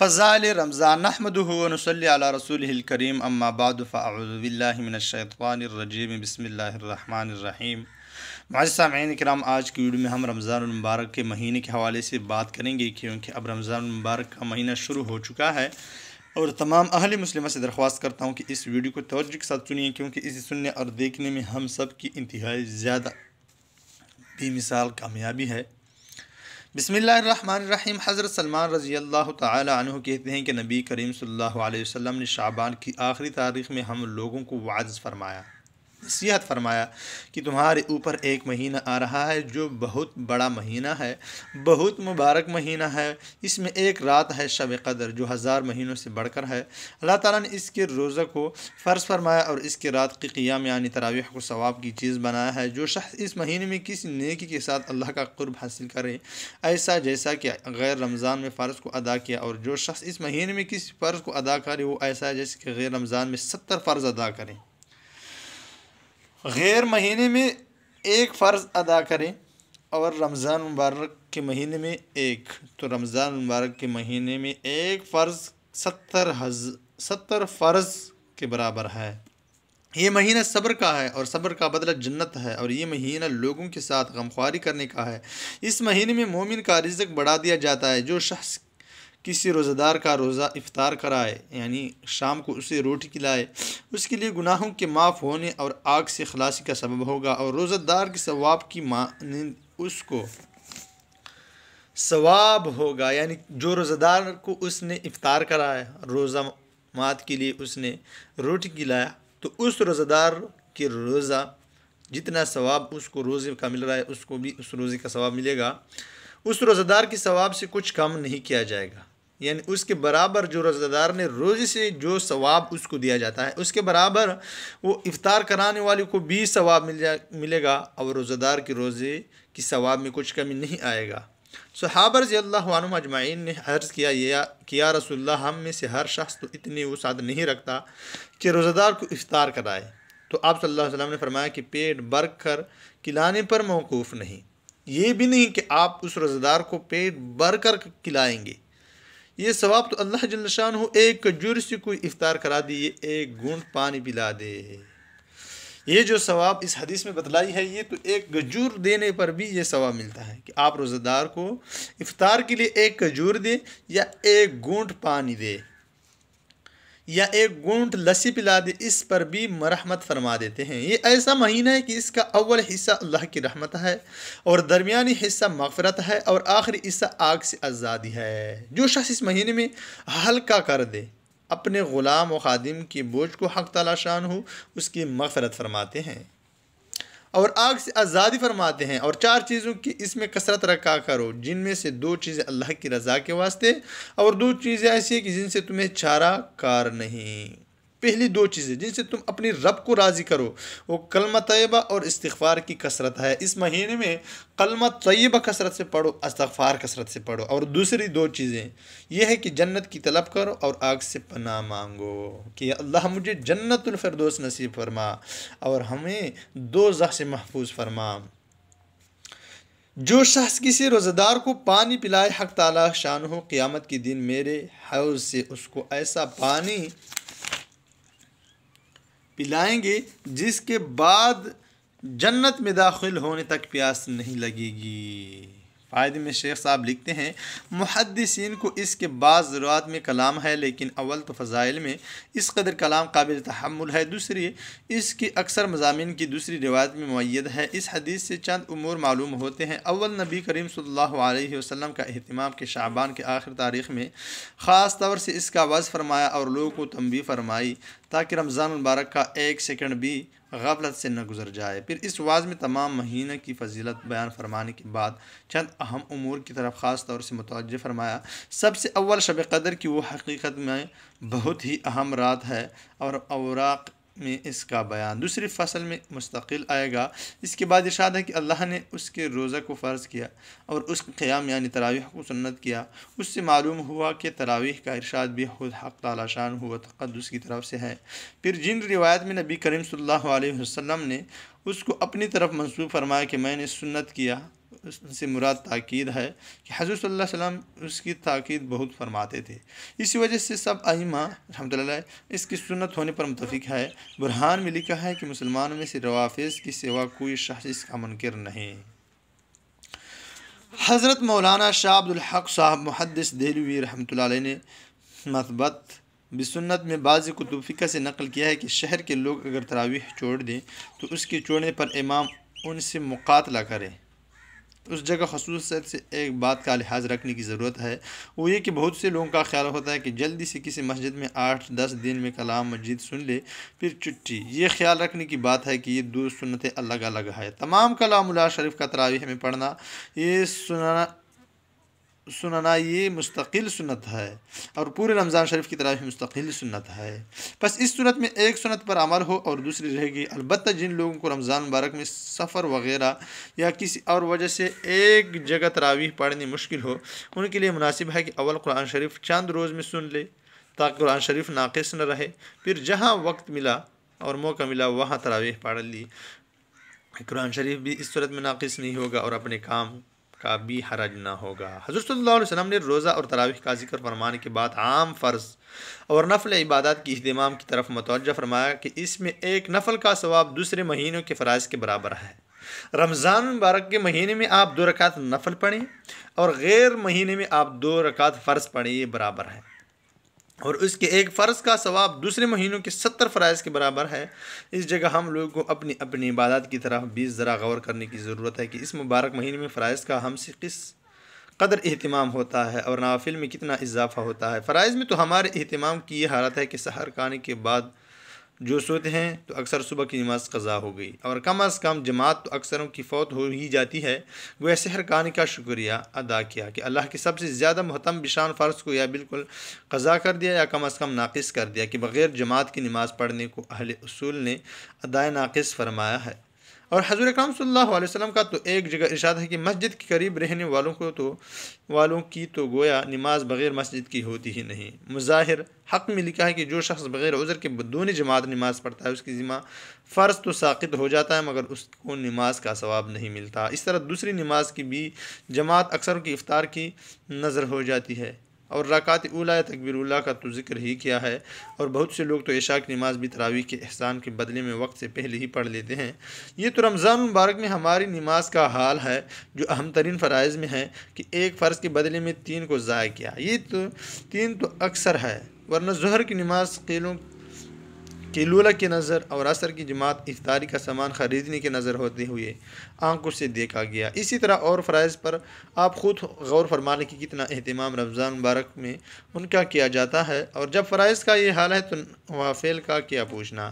فضائل رمضان نحمده ونصلی علی رسولہ الکریم اما بعد فاعوذ باللہ من الشیطان الرجیم بسم اللہ الرحمن الرحیم۔ معزز سامعین کرام، آج کی ویڈیو میں ہم رمضان المبارک کے مہینے کے حوالے سے بات کریں گے، کیونکہ اب رمضان المبارک کا مہینہ شروع ہو چکا ہے اور تمام اہل مسلمہ سے درخواست کرتا ہوں کہ اس ویڈیو کو توجہ کے ساتھ سنیے، کیونکہ اسے سننے اور دیکھنے میں ہم سب کی انتہائی زیادہ بے مثال کامیابی ہے۔ بسم اللہ الرحمن الرحیم۔ حضرت سلمان رضی اللہ تعالی عنہ کہتے ہیں کہ نبی کریم صلی اللہ علیہ وسلم نے شعبان کی آخری تاریخ میں ہم لوگوں کو وعظ فرمایا، نصیحت فرمایا کہ تمہارے اوپر ایک مہینہ آ رہا ہے جو بہت بڑا مہینہ ہے، بہت مبارک مہینہ ہے۔ اس میں ایک رات ہے شب قدر جو 1000 مہینوں سے بڑھ کر ہے۔ اللہ تعالیٰ نے اس کے روزہ کو فرض فرمایا اور اس کے رات کی قیام یعنی تراویح کو ثواب کی چیز بنایا ہے۔ جو شخص اس مہینے میں کسی نیکی کے ساتھ اللہ کا قرب حاصل کرے، ایسا جیسا کہ غیر رمضان میں فرض کو ادا کیا، اور جو شخص اس مہینے میں کسی فرض کو ادا کرے وہ ایسا جیسے کہ غیر رمضان میں 70 فرض ادا کریں۔ غیر مہینے میں ایک فرض ادا کریں اور رمضان مبارک کے مہینے میں ایک، تو رمضان مبارک کے مہینے میں ایک فرض 70 فرض کے برابر ہے۔ یہ مہینہ صبر کا ہے اور صبر کا بدلہ جنت ہے، اور یہ مہینہ لوگوں کے ساتھ غمخواری کرنے کا ہے۔ اس مہینے میں مومن کا رزق بڑھا دیا جاتا ہے۔ جو شخص کسی روزہ دار کا روزہ افطار کرائے یعنی شام کو اسے روٹی کھلائے، اس کے لیے گناہوں کے معاف ہونے اور آگ سے خلاصی کا سبب ہوگا، اور روزہ دار کے ثواب کی مانند اس کو ثواب ہوگا۔ یعنی جو روزہ دار کو اس نے افطار کرایا، روزہ مات کے لیے اس نے روٹی کھلایا، تو اس روزہ دار کے روزہ جتنا ثواب اس کو روزے کا مل رہا ہے، اس کو بھی اس روزے کا ثواب ملے گا۔ اس روزہ دار کے ثواب سے کچھ کم نہیں کیا جائے گا، یعنی اس کے برابر جو روزہ دار نے روزے سے جو ثواب اس کو دیا جاتا ہے، اس کے برابر وہ افطار کرانے والے کو بھی ثواب ملے گا، اور روزہ دار کے روزے کی ثواب میں کچھ کمی نہیں آئے گا۔ صحابہ رضی اللہ عنہم اجمعین نے عرض کیا کہ یا رسول اللہ، ہم میں سے ہر شخص تو اتنی وسعت نہیں رکھتا کہ روزہ دار کو افطار کرائے، تو آپ صلی اللہ علیہ وسلم نے فرمایا کہ پیٹ بھر کر کھلانے پر موقوف نہیں، یہ بھی نہیں کہ آپ اس روزہ دار کو پیٹ بھر کر کھلائیں گے۔ یہ ثواب تو اللہ جل شانہ ایک کھجور سے کوئی افطار کرا دے، یہ ایک گھونٹ پانی پلا دے، یہ جو ثواب اس حدیث میں بتلائی ہے، یہ تو ایک کھجور دینے پر بھی یہ ثواب ملتا ہے کہ آپ روزہ دار کو افطار کے لیے ایک کھجور دے، یا ایک گھونٹ پانی دے، یا ایک گھونٹ لسی پلا دے، اس پر بھی مرحمت فرما دیتے ہیں۔ یہ ایسا مہینہ ہے کہ اس کا اول حصہ اللہ کی رحمت ہے، اور درمیانی حصہ مغفرت ہے، اور آخری حصہ آگ سے آزادی ہے۔ جو شخص اس مہینے میں ہلکا کر دے اپنے غلام و خادم کے بوجھ کو، حق تعالی شانہ اس کی مغفرت فرماتے ہیں اور آگ سے آزادی فرماتے ہیں۔ اور 4 چیزوں کی اس میں کثرت رکھا کرو، جن میں سے 2 چیزیں اللہ کی رضا کے واسطے، اور 2 چیزیں ایسی ہیں کہ جن سے تمہیں چارہ کار نہیں۔ پہلی 2 چیزیں جن سے تم اپنی رب کو راضی کرو، وہ کلمہ طیبہ اور استغفار کی کثرت ہے۔ اس مہینے میں کلمہ طیبہ کثرت سے پڑھو، استغفار کثرت سے پڑھو، اور دوسری 2 چیزیں یہ ہے کہ جنت کی طلب کرو اور آگ سے پناہ مانگو کہ یا اللہ مجھے جنت الفردوس نصیب فرما اور ہمیں دوزخ سے محفوظ فرما۔ جو شخص کسی روزہ دار کو پانی پلائے، حق تعالی شانہ قیامت کے دن میرے حوض سے اس کو ایسا پانی پلائیں گے جس کے بعد جنت میں داخل ہونے تک پیاس نہیں لگے گی۔ فائدے میں شیخ صاحب لکھتے ہیں، محدثین کو اس کے بعض ضروریات میں کلام ہے، لیکن اول تو فضائل میں اس قدر کلام قابل تحمل ہے، دوسری اس کی اکثر مضامین کی دوسری روایت میں معید ہے۔ اس حدیث سے چند امور معلوم ہوتے ہیں۔ اول، نبی کریم صلی اللہ علیہ وسلم کا اہتمام کہ شعبان کے آخر تاریخ میں خاص طور سے اس کا وعظ فرمایا اور لوگوں کو تنبیہ فرمائی تاکہ رمضان المبارک کا ایک سیکنڈ بھی غفلت سے نہ گزر جائے۔ پھر اس وعظ میں تمام مہینہ کی فضیلت بیان فرمانے کے بعد چند اہم امور کی طرف خاص طور سے متوجہ فرمایا۔ سب سے اول شب قدر کی وہ حقیقت میں بہت ہی اہم رات ہے، اور اوراق میں اس کا بیان دوسری فصل میں مستقل آئے گا۔ اس کے بعد ارشاد ہے کہ اللہ نے اس کے روزہ کو فرض کیا اور اس کے قیام یعنی تراویح کو سنت کیا۔ اس سے معلوم ہوا کہ تراویح کا ارشاد بھی خود حق تعالی شانہ و تقدس کی طرف سے ہے۔ پھر جن روایت میں نبی کریم صلی اللہ علیہ وسلم نے اس کو اپنی طرف منسوب فرمایا کہ میں نے سنت کیا، اس سے مراد تاکید ہے کہ حضرت صلی اللہ علیہ وسلم اس کی تاکید بہت فرماتے تھے۔ اسی وجہ سے سب ائمہ رحمۃ اللہ علیہ اس کی سنت ہونے پر متفق ہے۔ برہان میں لکھا ہے کہ مسلمانوں میں سے روافض کی سوا کوئی شخص اس کا منکر نہیں۔ حضرت مولانا شاہ عبد الحق صاحب محدث دہلوی رحمۃ اللہ علیہ نے مثبت بسنت میں بعض کتب فقہ سے نقل کیا ہے کہ شہر کے لوگ اگر تراویح چھوڑ دیں تو اس کے چھوڑنے پر امام ان سے مقاتلہ کرے۔ اس جگہ خصوصیت سے ایک بات کا لحاظ رکھنے کی ضرورت ہے، وہ یہ کہ بہت سے لوگوں کا خیال ہوتا ہے کہ جلدی سے کسی مسجد میں 8-10 دن میں کلام مجید سن لے پھر چھٹی۔ یہ خیال رکھنے کی بات ہے کہ یہ دو سنتیں الگ الگ ہے۔ تمام کلام اللہ شریف کا تراویح میں پڑھنا، یہ سننا یہ مستقل سنت ہے، اور پورے رمضان شریف کی تراویح مستقل سنت ہے۔ بس اس صورت میں ایک سنت پر عمل ہو اور دوسری رہے گی۔ البتہ جن لوگوں کو رمضان مبارک میں سفر وغیرہ یا کسی اور وجہ سے ایک جگہ تراویح پڑھنی مشکل ہو، ان کے لیے مناسب ہے کہ اول قرآن شریف چند روز میں سن لے تاکہ قرآن شریف ناقص نہ رہے، پھر جہاں وقت ملا اور موقع ملا وہاں تراویح پڑھ لی۔ قرآن شریف بھی اس صورت میں ناقص نہیں ہوگا اور اپنے کام کا بھی حرج نہ ہوگا۔ حضرت صلی اللہ علیہ وسلم نے روزہ اور تراویح کا ذکر فرمانے کے بعد عام فرض اور نفل عبادات کی اہتمام کی طرف متوجہ فرمایا کہ اس میں ایک نفل کا ثواب دوسرے مہینوں کے فرائض کے برابر ہے۔ رمضان مبارک کے مہینے میں آپ 2 رکعت نفل پڑھیں اور غیر مہینے میں آپ 2 رکعت فرض پڑھیں، یہ برابر ہے، اور اس کے ایک فرض کا ثواب دوسرے مہینوں کے 70 فرائض کے برابر ہے۔ اس جگہ ہم لوگوں کو اپنی اپنی عبادات کی طرف بھی ذرا غور کرنے کی ضرورت ہے کہ اس مبارک مہینے میں فرائض کا ہم سے کس قدر اہتمام ہوتا ہے اور نوافل میں کتنا اضافہ ہوتا ہے۔ فرائض میں تو ہمارے اہتمام کی یہ حالت ہے کہ سحر کھانے کے بعد جو سوتے ہیں تو اکثر صبح کی نماز قضا ہو گئی، اور کم از کم جماعت تو اکثروں کی فوت ہو ہی جاتی ہے۔ گویا سحر کھانے کا شکریہ ادا کیا کہ اللہ کے سب سے زیادہ محتم بشان فرض کو یا بالکل قضا کر دیا یا کم از کم ناقص کر دیا، کہ بغیر جماعت کی نماز پڑھنے کو اہل اصول نے ادائے ناقص فرمایا ہے۔ اور حضور اکرم صلی اللہ علیہ وسلم کا تو ایک جگہ ارشاد ہے کہ مسجد کے قریب رہنے والوں کی تو گویا نماز بغیر مسجد کی ہوتی ہی نہیں۔ مظاہر حق میں لکھا ہے کہ جو شخص بغیر عذر کے بدون جماعت نماز پڑھتا ہے اس کی ذمہ فرض تو ساقط ہو جاتا ہے مگر اس کو نماز کا ثواب نہیں ملتا۔ اس طرح دوسری نماز کی بھی جماعت اکثر کی افطار کی نظر ہو جاتی ہے، اور رکعت اولیٰ یا تکبیر اولیٰ کا تو ذکر ہی کیا ہے، اور بہت سے لوگ تو عشاء کی نماز بھی تراویح کے احسان کے بدلے میں وقت سے پہلے ہی پڑھ لیتے ہیں۔ یہ تو رمضان مبارک میں ہماری نماز کا حال ہے جو اہم ترین فرائض میں ہے کہ ایک فرض کے بدلے میں 3 کو ضائع کیا۔ یہ تو 3 تو اکثر ہے، ورنہ ظہر کی نماز قیلولہ کی نظر اور عصر کی جماعت افطاری کا سامان خریدنے کی نظر ہوتے ہوئے آنکھوں سے دیکھا گیا۔ اسی طرح اور فرائض پر آپ خود غور فرمانے کی کتنا اہتمام رمضان مبارک میں ان کا کیا جاتا ہے، اور جب فرائض کا یہ حال ہے تو نوافل کا کیا پوچھنا۔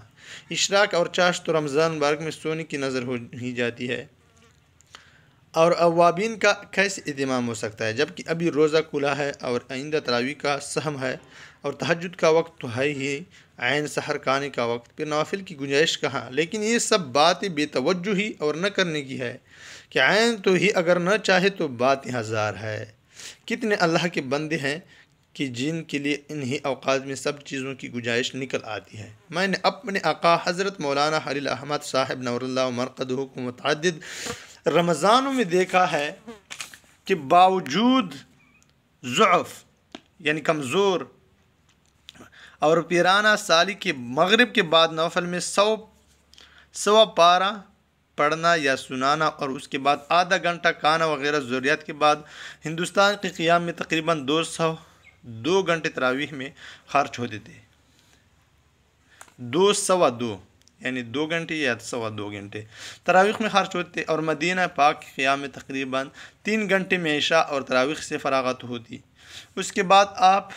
اشراق اور چاشت تو رمضان مبارک میں سونے کی نظر ہو ہی جاتی ہے، اور اوابین کا کیسے اہتمام ہو سکتا ہے جبکہ ابھی روزہ کھلا ہے اور آئندہ تراویح کا سہم ہے اور تہجد کا وقت تو ہے ہی، عین سحر کھانے کا وقت، پھر نوافل کی گنجائش کہاں۔ لیکن یہ سب باتیں بے توجہی اور نہ کرنے کی ہے کہ عین تو ہی اگر نہ چاہے تو بات ہزار ہے۔ کتنے اللہ کے بندے ہیں کہ جن کے لیے انہی اوقات میں سب چیزوں کی گنجائش نکل آتی ہے۔ میں نے اپنے آقا حضرت مولانا خلیل احمد صاحب نور اللہ مرقدہ کو متعدد رمضانوں میں دیکھا ہے کہ باوجود ضعف یعنی کمزور اور پیرانہ سالی کے مغرب کے بعد نوافل میں 100 پارہ پڑھنا یا سنانا، اور اس کے بعد آدھا گھنٹہ کھانا وغیرہ ضروریات کے بعد ہندوستان کے قیام میں تقریباً 2 گھنٹے تراویح میں خرچ ہوتے تھے۔ 2 یعنی 2 گھنٹے یا 2.25 گھنٹے تراویح میں خرچ ہوتے، اور مدینہ پاک کے قیام میں تقریباً 3 گھنٹے میں عشاء اور تراویح سے فراغت ہوتی۔ اس کے بعد آپ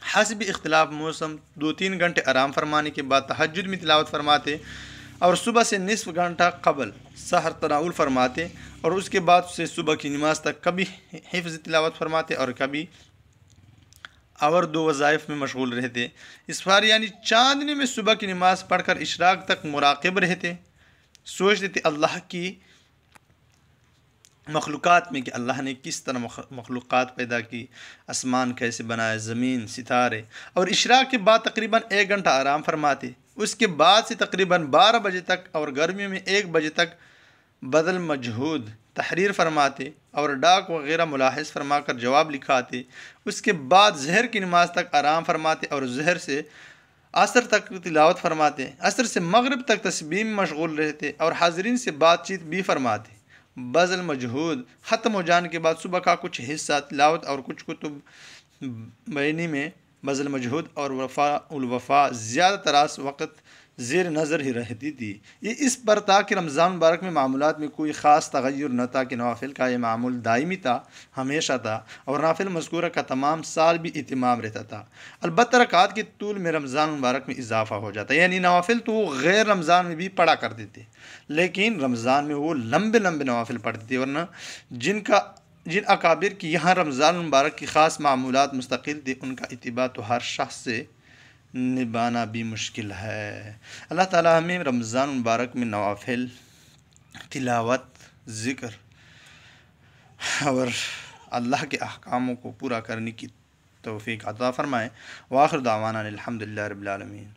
حسب اختلاف موسم 2-3 گھنٹے آرام فرمانے کے بعد تہجد میں تلاوت فرماتے، اور صبح سے نصف گھنٹہ قبل سحر تناول فرماتے، اور اس کے بعد سے صبح کی نماز تک کبھی حفظ تلاوت فرماتے اور کبھی اور 2 وظائف میں مشغول رہتے۔ اس بار یعنی چاندنی میں صبح کی نماز پڑھ کر اشراق تک مراقب رہتے، سوچتے تھے اللہ کی مخلوقات میں کہ اللہ نے کس طرح مخلوقات پیدا کی، آسمان کیسے بنائے، زمین، ستارے، اور اشراق کے بعد تقریباً 1 گھنٹہ آرام فرماتے۔ اس کے بعد سے تقریباً 12 بجے تک اور گرمیوں میں 1 بجے تک بدل مجہود تحریر فرماتے اور ڈاک وغیرہ ملاحظ فرما کر جواب لکھاتے، اس کے بعد ظہر کی نماز تک آرام فرماتے اور ظہر سے عصر تک تلاوت فرماتے، عصر سے مغرب تک تسبیح میں مشغول رہتے اور حاضرین سے بات چیت بھی فرماتے۔ بذل مجہود ختم ہو جانے کے بعد صبح کا کچھ حصہ تلاوت اور کچھ کتب بینی میں بذل مجہود اور الوفا زیادہ تراس وقت زیر نظر ہی رہتی تھی۔ یہ اس پر تھا کہ رمضان مبارک میں معمولات میں کوئی خاص تغیر نہ تھا کہ نوافل کا یہ معمول دائمی تھا، ہمیشہ تھا، اور نافل مذکورہ کا تمام سال بھی اہتمام رہتا تھا۔ البتہ رکعات کے طول میں رمضان مبارک میں اضافہ ہو جاتا، یعنی نوافل تو وہ غیر رمضان میں بھی پڑھا کرتے تھے، لیکن رمضان میں وہ لمبے لمبے نوافل پڑھتے تھے، ورنہ جن اکابر کی یہاں رمضان مبارک کی خاص معمولات مستقل تھی، ان کا اتباع تو ہر شخص سے نبھانا بھی مشکل ہے۔ اللہ تعالیٰ ہمیں رمضان مبارک میں نوافل، تلاوت، ذکر اور اللہ کے احکاموں کو پورا کرنے کی توفیق عطا فرمائے۔ وآخر دعوانا الحمدللہ رب العالمین۔